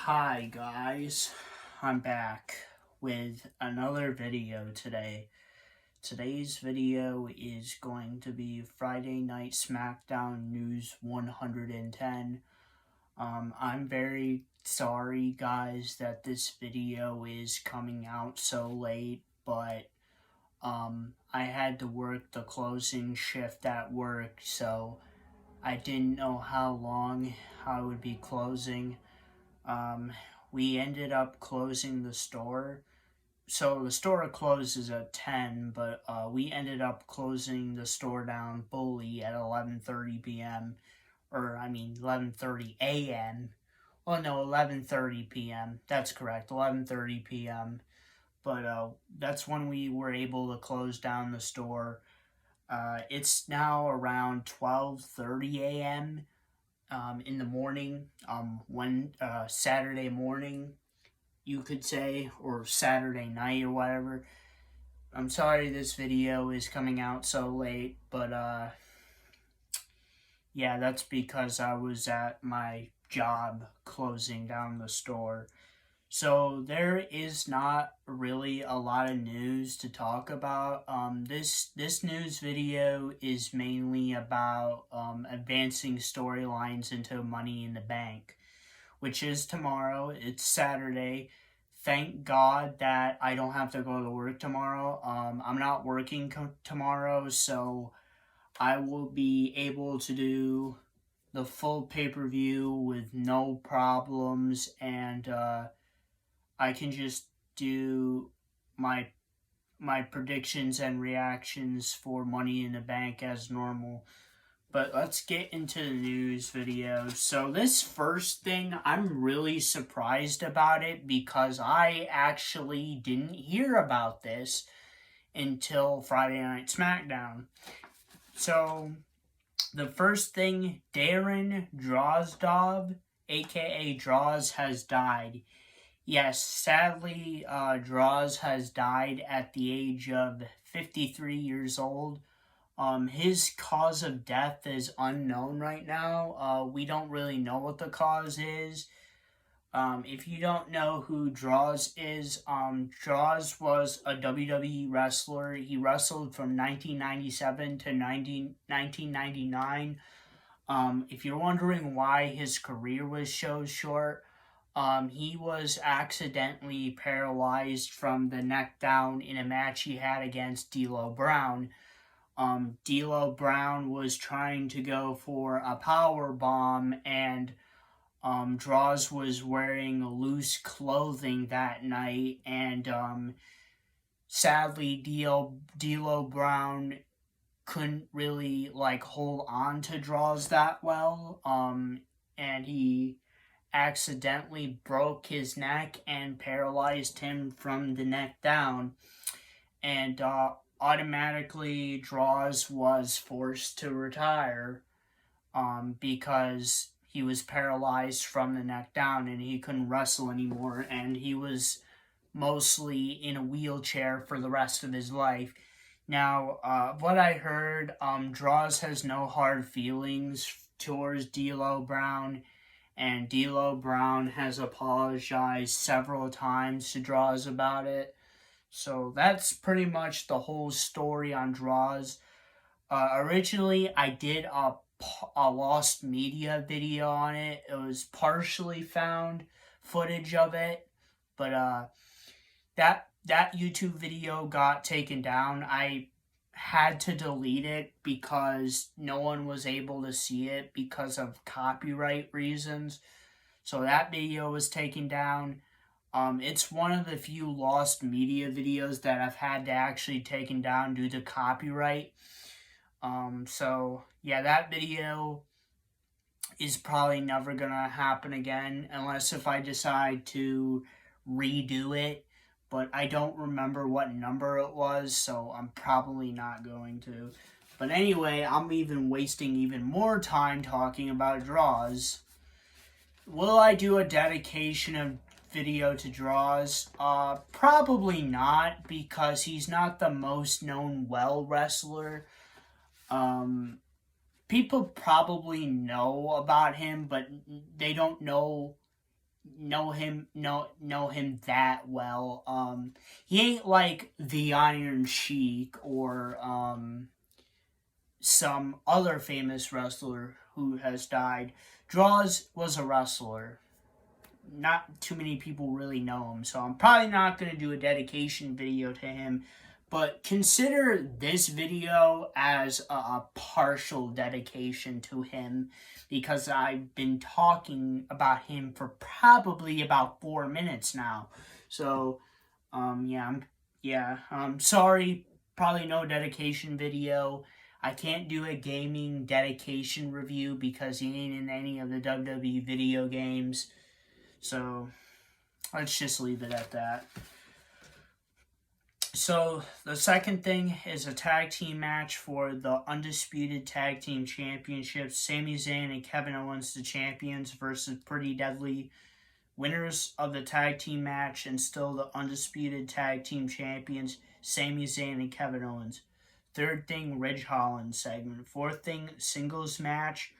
Hi guys, I'm back with another video today. Today's video is going to be Friday Night Smackdown News 110. I'm very sorry guys that this video is coming out so late, but I had to work the closing shift at work, so I didn't know how long I would be closing. Um, we ended up closing the store. So the store closes at 10, but we ended up closing the store down fully at 11:30 p.m. Or, 11:30 a.m. Oh, no, 11:30 p.m. That's correct, 11:30 p.m. But that's when we were able to close down the store. It's now around 12:30 a.m. In the morning, Saturday morning, you could say, or Saturday night or whatever. I'm sorry this video is coming out so late, but yeah, that's because I was at my job closing down the store. So there is not really a lot of news to talk about. This news video is mainly about advancing storylines into Money in the Bank, which is tomorrow. It's Saturday. Thank God that I don't have to go to work tomorrow. I'm not working tomorrow, so I will be able to do the full pay-per-view with no problems, and I can just do my predictions and reactions for Money in the Bank as normal. But let's get into the news video. So this first thing, I'm really surprised about it because I actually didn't hear about this until Friday Night Smackdown. So the first thing, Darren Drozdov, aka Droz, has died. Yes, sadly, Droz has died at the age of 53 years old. His cause of death is unknown right now. We don't really know what the cause is. If you don't know who Droz is, Droz was a WWE wrestler. He wrestled from 1997 to 1999. If you're wondering why his career was so short, he was accidentally paralyzed from the neck down in a match he had against D'Lo Brown. D'Lo Brown was trying to go for a power bomb, and Droz was wearing loose clothing that night, and sadly, D'Lo Brown couldn't really hold on to Droz that well, and he accidentally broke his neck and paralyzed him from the neck down, and automatically Droz was forced to retire because he was paralyzed from the neck down and he couldn't wrestle anymore, and he was mostly in a wheelchair for the rest of his life. Now, what I heard, Droz has no hard feelings towards D'Lo Brown, and D'Lo Brown has apologized several times to Droz about it. So that's pretty much the whole story on Droz. Originally, I did a lost media video on it. It was partially found footage of it, but that YouTube video got taken down. I had to delete it because no one was able to see it because of copyright reasons. So that video was taken down. It's one of the few lost media videos that I've had to actually taken down due to copyright. So yeah, that video is probably never gonna happen again unless if I decide to redo it, but I don't remember what number it was, so I'm probably not going to. But anyway, I'm wasting even more time talking about Droz. Will I do a dedication of video to Droz? Probably not, because he's not the most known well wrestler. People probably know about him, but they don't know know him that well. He ain't like the Iron Sheik or some other famous wrestler who has died. Draws was a wrestler. Not too many people really know him, so I'm probably not going to do a dedication video to him, but consider this video as a partial dedication to him, because I've been talking about him for probably about 4 minutes now. So sorry, probably no dedication video. I can't do a gaming dedication review because he ain't in any of the WWE video games. So, let's just leave it at that. So, the second thing is a tag team match for the Undisputed Tag Team Championships. Sami Zayn and Kevin Owens, the champions, versus Pretty Deadly. Winners of the tag team match and still the Undisputed Tag Team Champions, Sami Zayn and Kevin Owens. Third thing, Ridge Holland segment. Fourth thing, singles match.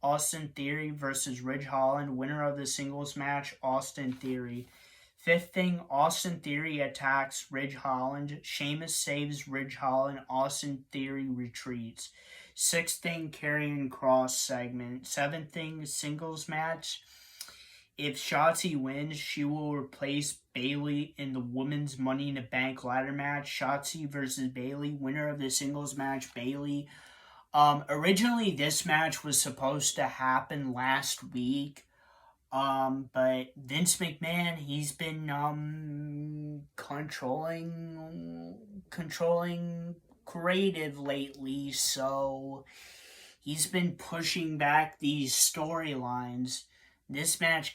Austin Theory versus Ridge Holland. Winner of the singles match, Austin Theory. Fifth thing, Austin Theory attacks Ridge Holland. Sheamus saves Ridge Holland. Austin Theory retreats. Sixth thing, Karrion Kross segment. Seventh thing, singles match. If Shotzi wins, she will replace Bayley in the Women's Money in the Bank ladder match. Shotzi versus Bayley. Winner of the singles match, Bayley. Originally, this match was supposed to happen last week, but Vince McMahon, he's been, controlling creative lately, so he's been pushing back these storylines. This match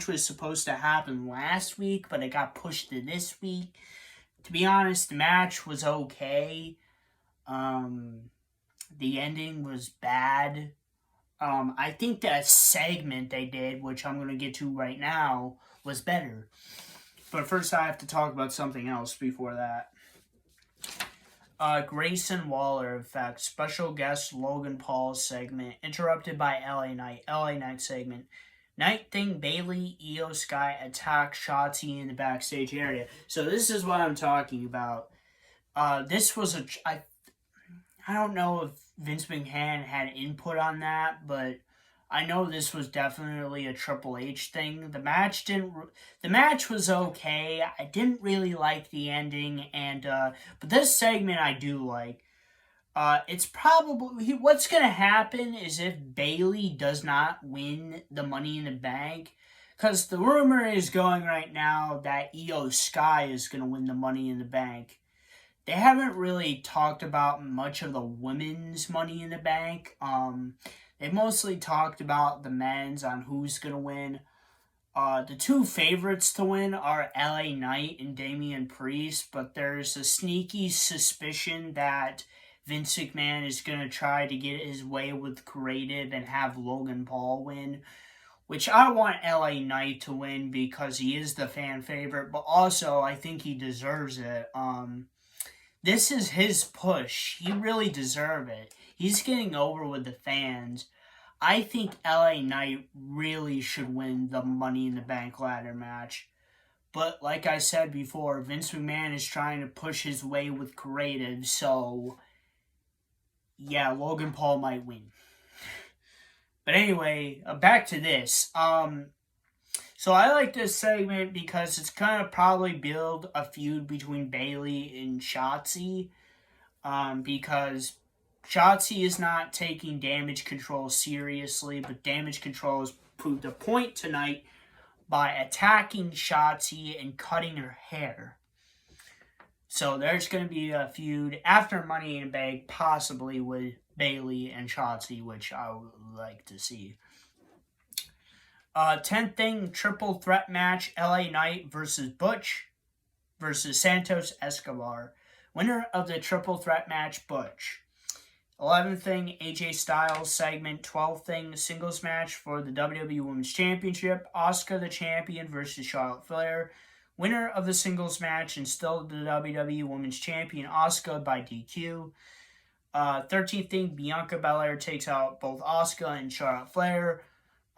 was supposed to happen last week, but it got pushed to this week. To be honest, the match was okay. The ending was bad. I think that segment they did, which I'm going to get to right now, was better. But first I have to talk about something else before that. Grayson Waller effect. Special guest Logan Paul segment. Interrupted by LA Knight. LA Knight segment. Night thing, Bayley, Io Sky attack Shotzi in the backstage area. So this is what I'm talking about. This was I don't know if Vince McMahon had input on that, but I know this was definitely a Triple H thing. The match was okay. I didn't really like the ending, but this segment I do like. It's probably what's gonna happen is if Bayley does not win the Money in the Bank, because the rumor is going right now that Io Sky is gonna win the Money in the Bank. They haven't really talked about much of the women's Money in the Bank. They mostly talked about the men's on who's going to win. The two favorites to win are LA Knight and Damian Priest, but there's a sneaky suspicion that Vince McMahon is going to try to get his way with creative and have Logan Paul win, which I want LA Knight to win because he is the fan favorite, but also I think he deserves it. This is his push. He really deserves it. He's getting over with the fans. I think LA Knight really should win the Money in the Bank ladder match. But like I said before, Vince McMahon is trying to push his way with creative, so yeah, Logan Paul might win. But anyway, back to this. So I like this segment because it's going to probably build a feud between Bayley and Shotzi. Because Shotzi is not taking Damage Control seriously, but Damage Control has proved a point tonight by attacking Shotzi and cutting her hair. So there's going to be a feud after Money in the Bank, possibly with Bayley and Shotzi, which I would like to see. 10th thing, triple threat match, LA Knight versus Butch versus Santos Escobar. Winner of the triple threat match, Butch. 11th thing, AJ Styles segment. 12th thing, singles match for the WWE Women's Championship. Asuka the champion versus Charlotte Flair. Winner of the singles match and still the WWE Women's Champion, Asuka by DQ. 13th thing, Bianca Belair takes out both Asuka and Charlotte Flair.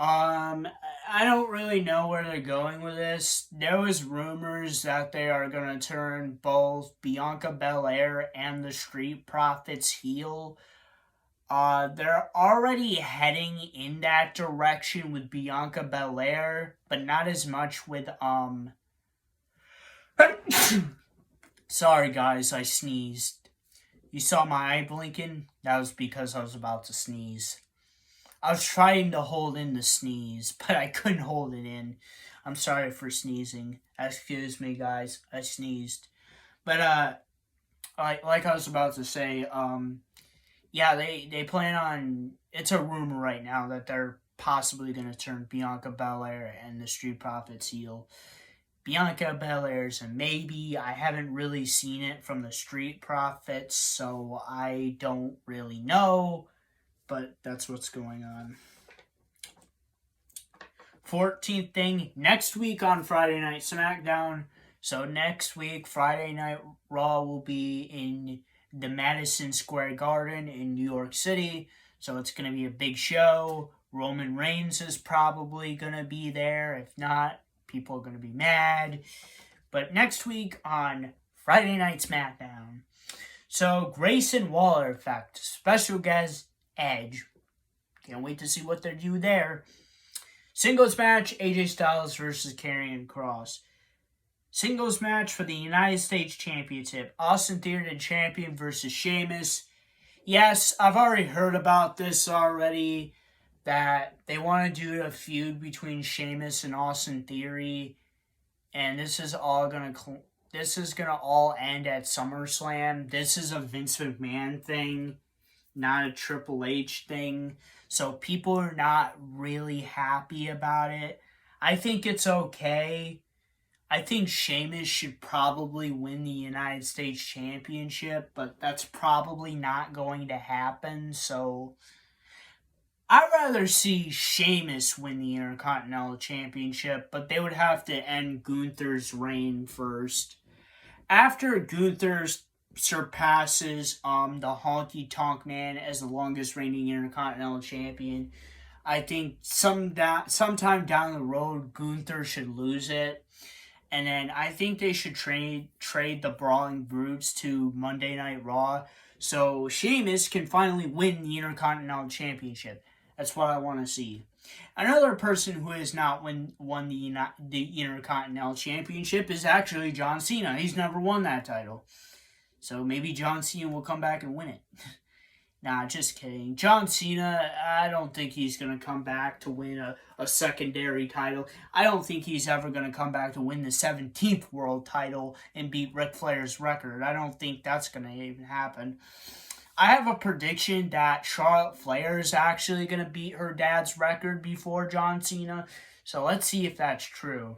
I don't really know where they're going with this. There was rumors that they are going to turn both Bianca Belair and the Street Profits heel. They're already heading in that direction with Bianca Belair, but not as much with, Sorry guys, I sneezed. You saw my eye blinking? That was because I was about to sneeze. I was trying to hold in the sneeze, but I couldn't hold it in. I'm sorry for sneezing. Excuse me, guys. I sneezed. But, like I was about to say, yeah, they plan on... It's a rumor right now that they're possibly going to turn Bianca Belair and the Street Profits heel. Bianca Belair's a maybe. I haven't really seen it from the Street Profits, so I don't really know. But that's what's going on. 14th thing, next week on Friday Night Smackdown. So next week, Friday Night Raw will be in the Madison Square Garden in New York City. So it's going to be a big show. Roman Reigns is probably going to be there. If not, people are going to be mad. But next week on Friday Night Smackdown. So Grayson Waller effect. Special guest Edge. Can't wait to see what they do there. Singles match, AJ Styles versus Karrion Kross. Singles match for the United States Championship. Austin Theory, the champion, versus Sheamus. Yes, I've already heard about this already. That they want to do a feud between Sheamus and Austin Theory. And this is gonna all end at SummerSlam. This is a Vince McMahon thing, not a Triple H thing. So people are not really happy about it. I think it's okay. I think Sheamus should probably win the United States Championship, but that's probably not going to happen. So I'd rather see Sheamus win the Intercontinental Championship, but they would have to end Gunther's reign first. After Gunther surpasses the Honky Tonk Man as the longest reigning Intercontinental Champion, I think sometime down the road, Gunther should lose it. And then I think they should trade the Brawling Brutes to Monday Night Raw so Sheamus can finally win the Intercontinental Championship. That's what I want to see. Another person who has not won the Intercontinental Championship is actually John Cena. He's never won that title. So maybe John Cena will come back and win it. Nah, just kidding. John Cena, I don't think he's going to come back to win a secondary title. I don't think he's ever going to come back to win the 17th world title and beat Ric Flair's record. I don't think that's going to even happen. I have a prediction that Charlotte Flair is actually going to beat her dad's record before John Cena. So let's see if that's true.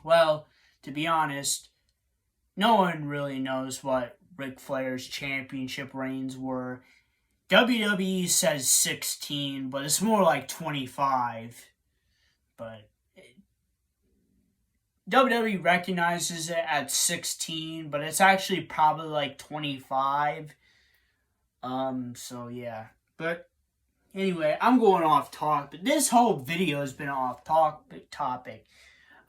Well, to be honest, no one really knows what Ric Flair's championship reigns were. WWE says 16, but it's more like 25. But WWE recognizes it at 16, but it's actually probably like 25. So yeah. But anyway, I'm going off topic. This whole video has been off topic.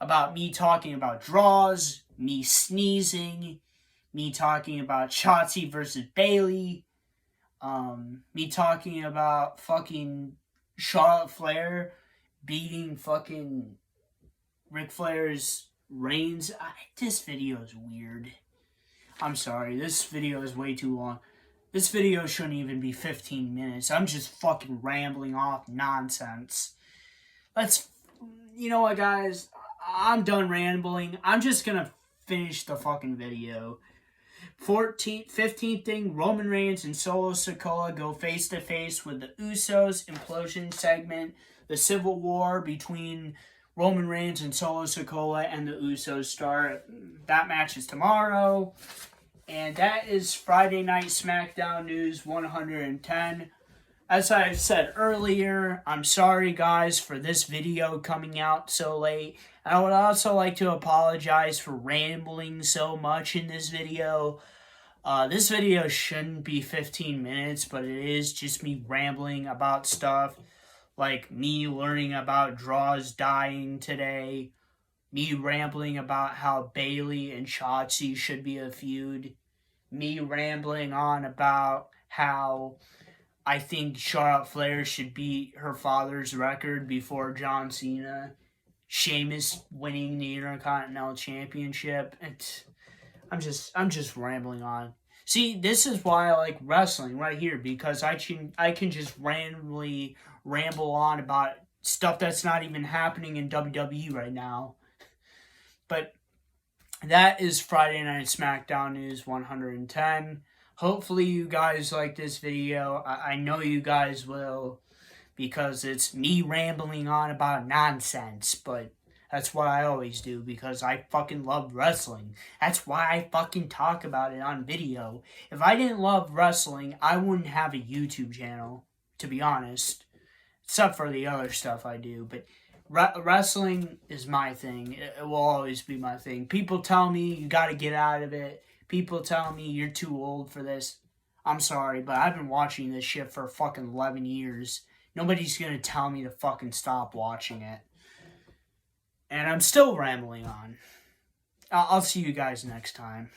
About me talking about draws, me sneezing, me talking about Shotzi versus Bayley, me talking about fucking Charlotte Flair beating fucking Ric Flair's reigns. This video is weird. I'm sorry, this video is way too long. This video shouldn't even be 15 minutes. I'm just fucking rambling off nonsense. You know what, guys? I'm done rambling. I'm just gonna finish the fucking video. 15th thing, Roman Reigns and Solo Sikoa go face-to-face with the Usos. Implosion segment. The Civil War between Roman Reigns and Solo Sikoa and the Usos start. That match is tomorrow. And that is Friday Night Smackdown News 110. As I said earlier, I'm sorry guys for this video coming out so late. I would also like to apologize for rambling so much in this video. This video shouldn't be 15 minutes, but it is just me rambling about stuff. like me learning about Draws dying today, me rambling about how Bailey and Shotzi should be a feud, me rambling on about how I think Charlotte Flair should beat her father's record before John Cena, Sheamus winning the Intercontinental Championship. I'm just rambling on. See, this is why I like wrestling right here, because I can just randomly ramble on about stuff that's not even happening in WWE right now. But that is Friday Night Smackdown News 110. Hopefully you guys like this video. I know you guys will, because it's me rambling on about nonsense, but that's what I always do, because I fucking love wrestling. That's why I fucking talk about it on video. If I didn't love wrestling, I wouldn't have a YouTube channel, to be honest. Except for the other stuff I do, but wrestling is my thing. It will always be my thing. People tell me you gotta get out of it. People tell me you're too old for this. I'm sorry, but I've been watching this shit for fucking 11 years. Nobody's gonna tell me to fucking stop watching it. And I'm still rambling on. I'll see you guys next time.